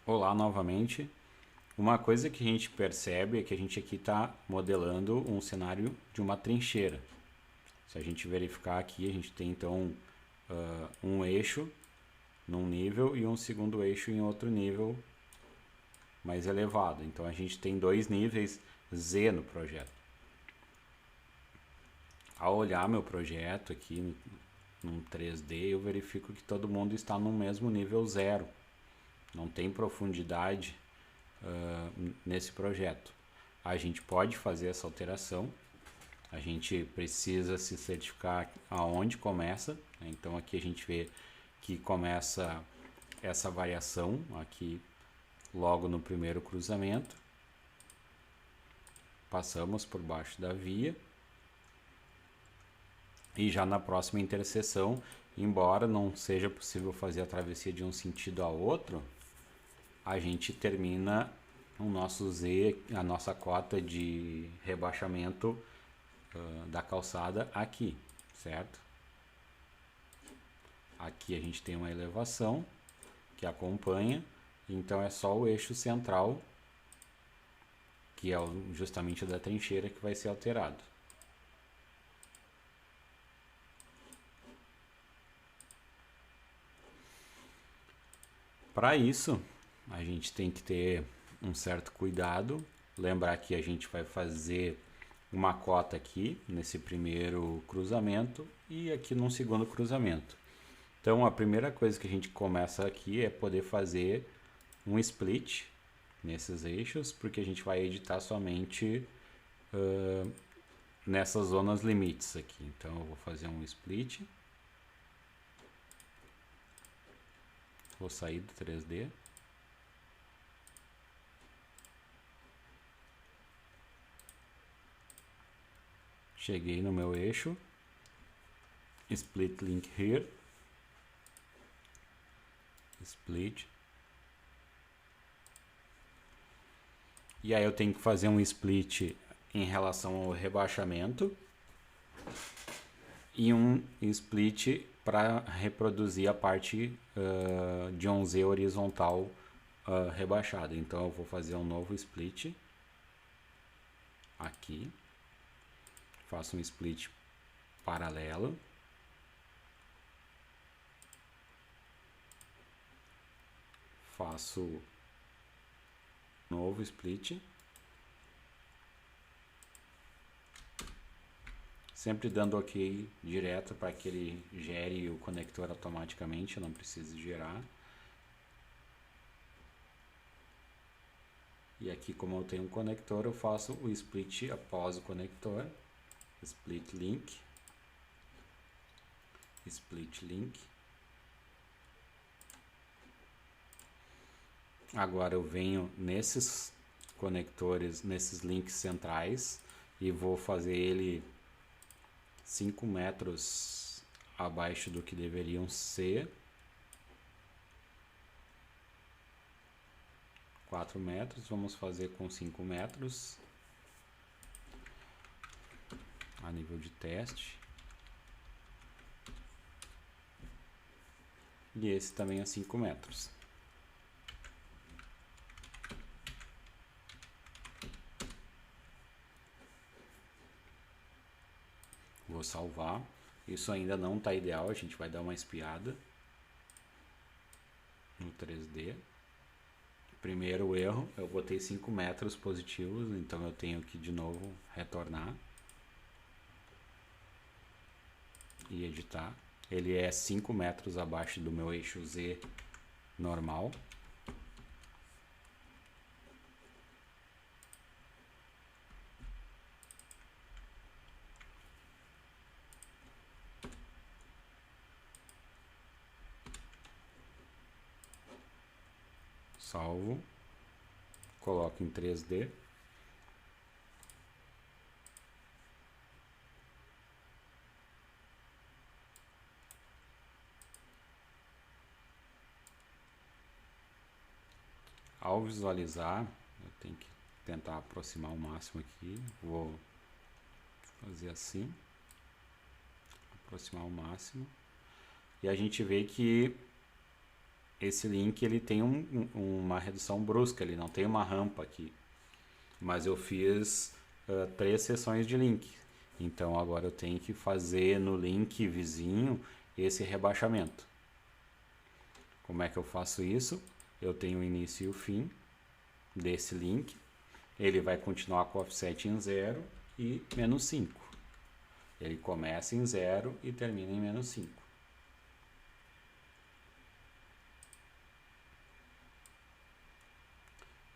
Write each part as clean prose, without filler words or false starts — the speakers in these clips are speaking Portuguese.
Olá novamente. Uma coisa que a gente percebe é que a gente aqui está modelando um cenário de uma trincheira. Se a gente verificar aqui, a gente tem então um eixo num nível e um segundo eixo em outro nível mais elevado. Então a gente tem dois níveis Z no projeto. Ao olhar meu projeto aqui num 3D, eu verifico que todo mundo está no mesmo nível zero. Não tem profundidade nesse projeto. A gente pode fazer essa alteração, a gente precisa se certificar aonde começa, né? Então aqui a gente vê que começa essa variação aqui logo no primeiro cruzamento, passamos por baixo da via e já na próxima interseção, embora não seja possível fazer a travessia de um sentido a outro, a gente termina o nosso Z, a nossa cota de rebaixamento da calçada aqui, certo? Aqui a gente tem uma elevação que acompanha, então é só o eixo central, que é justamente o da trincheira, que vai ser alterado. Para isso, a gente tem que ter um certo cuidado, lembrar que a gente vai fazer uma cota aqui nesse primeiro cruzamento e aqui num segundo cruzamento. Então a primeira coisa que a gente começa aqui é poder fazer um split nesses eixos, porque a gente vai editar somente nessas zonas limites aqui. Então eu vou fazer um split, vou sair do 3D. Cheguei no meu eixo, split link here, split. E aí eu tenho que fazer um split em relação ao rebaixamento e um split para reproduzir a parte de um Z horizontal rebaixado. Então eu vou fazer um novo split aqui, faço um split paralelo, faço novo split, sempre dando OK direto para que ele gere o conector automaticamente, eu não preciso gerar. E aqui, como eu tenho um conector, eu faço o split após o conector, split link, split link. Agora eu venho nesses conectores, nesses links centrais e vou fazer ele 5 metros abaixo do que deveriam ser. 4 metros, vamos fazer com 5 metros a nível de teste. E esse também é 5 metros. Vou salvar. Isso ainda não está ideal, a gente vai dar uma espiada no 3D. Primeiro erro, eu botei 5 metros positivos, então eu tenho que de novo retornar e editar. Ele é 5 metros abaixo do meu eixo Z normal. Salvo, coloco em 3D. Ao visualizar, eu tenho que tentar aproximar o máximo aqui. Vou fazer assim, aproximar o máximo. E a gente vê que esse link ele tem uma redução brusca, ele não tem uma rampa aqui. Mas eu fiz 3 seções de link. Então agora eu tenho que fazer no link vizinho esse rebaixamento. Como é que eu faço isso? Eu tenho o início e o fim desse link. Ele vai continuar com o offset em 0 e menos 5. Ele começa em 0 e termina em menos 5.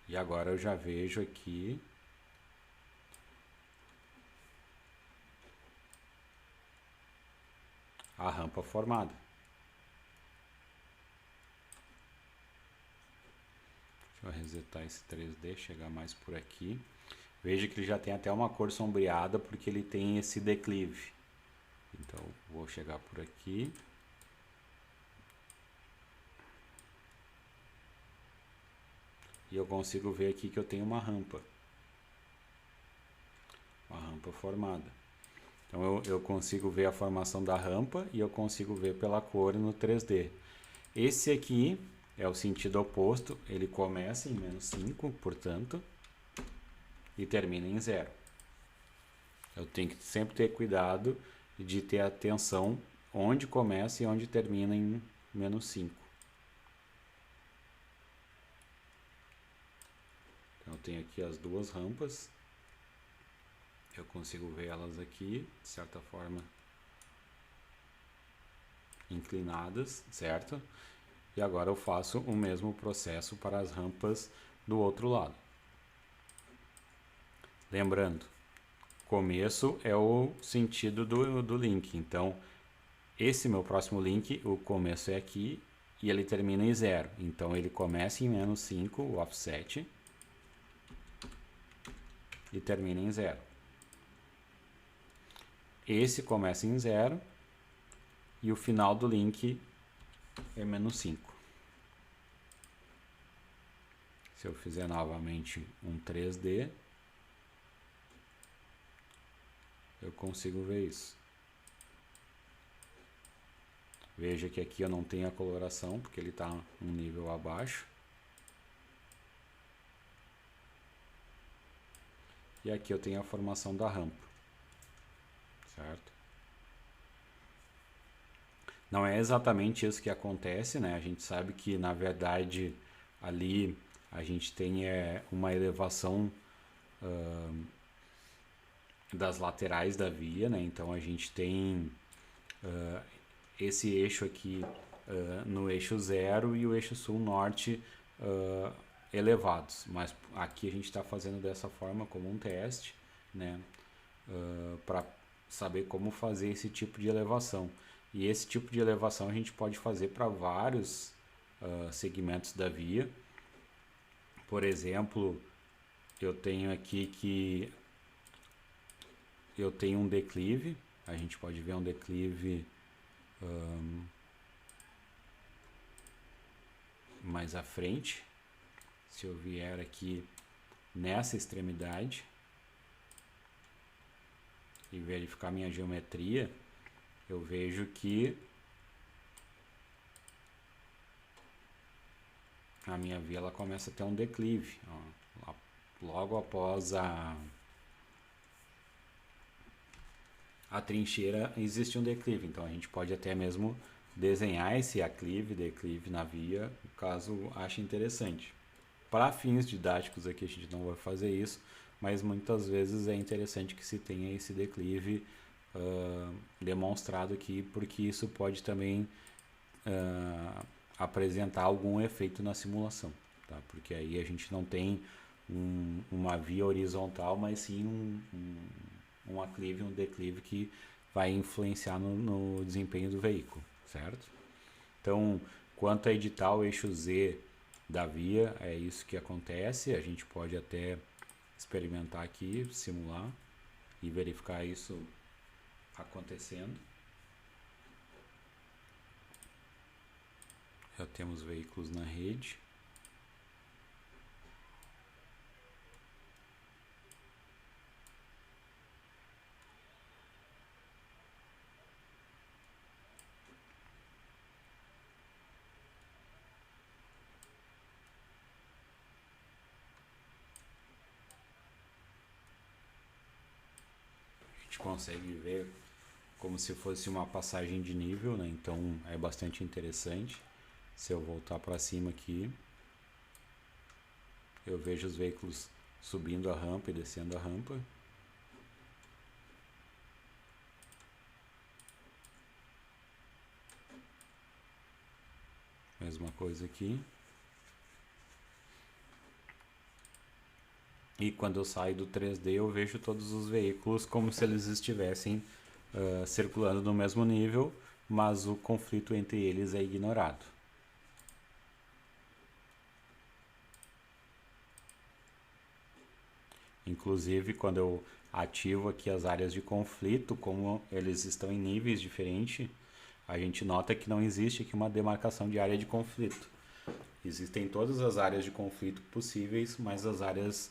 E agora eu já vejo aqui a rampa formada. Deixa eu resetar esse 3D, chegar mais por aqui. Veja que ele já tem até uma cor sombreada porque ele tem esse declive. Então vou chegar por aqui. E eu consigo ver aqui que eu tenho uma rampa. Uma rampa formada. Então eu consigo ver a formação da rampa e eu consigo ver pela cor no 3D. Esse aqui é o sentido oposto, ele começa em menos 5, portanto, e termina em 0. Eu tenho que sempre ter cuidado de ter atenção onde começa e onde termina em menos 5. Então eu tenho aqui as duas rampas. Eu consigo ver elas aqui, de certa forma, inclinadas, certo? E agora eu faço o mesmo processo para as rampas do outro lado. Lembrando, começo é o sentido do link. Então, esse meu próximo link, o começo é aqui e ele termina em 0. Então, ele começa em menos 5, o offset, e termina em 0. Esse começa em 0 e o final do link é menos 5. Se eu fizer novamente um 3D, eu consigo ver isso. Veja que aqui eu não tenho a coloração, porque ele está um nível abaixo. E aqui eu tenho a formação da rampa. Certo? Não é exatamente isso que acontece, né? A gente sabe que, na verdade, ali a gente tem uma elevação das laterais da via, né? Então a gente tem esse eixo aqui no eixo 0 e o eixo sul-norte elevados. Mas aqui a gente está fazendo dessa forma como um teste, né? Para saber como fazer esse tipo de elevação. E esse tipo de elevação a gente pode fazer para vários segmentos da via. Por exemplo, eu tenho aqui que eu tenho um declive. A gente pode ver um declive mais à frente. Se eu vier aqui nessa extremidade e verificar minha geometria, eu vejo que a minha via ela começa a ter um declive. Ó, logo após a trincheira existe um declive, então a gente pode até mesmo desenhar esse declive na via, caso ache interessante. Para fins didáticos aqui a gente não vai fazer isso, mas muitas vezes é interessante que se tenha esse declive demonstrado aqui, porque isso pode também apresentar algum efeito na simulação, tá? Porque aí a gente não tem uma via horizontal, mas sim um aclive, um declive que vai influenciar no desempenho do veículo, certo? Então, quanto a editar o eixo Z da via, é isso que acontece. A gente pode até experimentar aqui, simular e verificar isso acontecendo. Já temos veículos na rede. gente consegue ver como se fosse uma passagem de nível, né? Então é bastante interessante. Se eu voltar para cima aqui, eu vejo os veículos subindo a rampa e descendo a rampa. Mesma coisa aqui. E quando eu saio do 3D, eu vejo todos os veículos como se eles estivessem circulando no mesmo nível, mas o conflito entre eles é ignorado. Inclusive, quando eu ativo aqui as áreas de conflito, como eles estão em níveis diferentes, a gente nota que não existe aqui uma demarcação de área de conflito. Existem todas as áreas de conflito possíveis, mas as áreas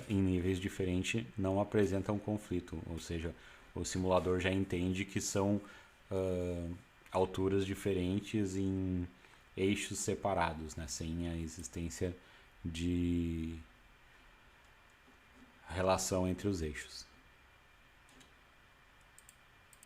em níveis diferentes não apresentam conflito, ou seja, o simulador já entende que são alturas diferentes em eixos separados, né, sem a existência de relação entre os eixos.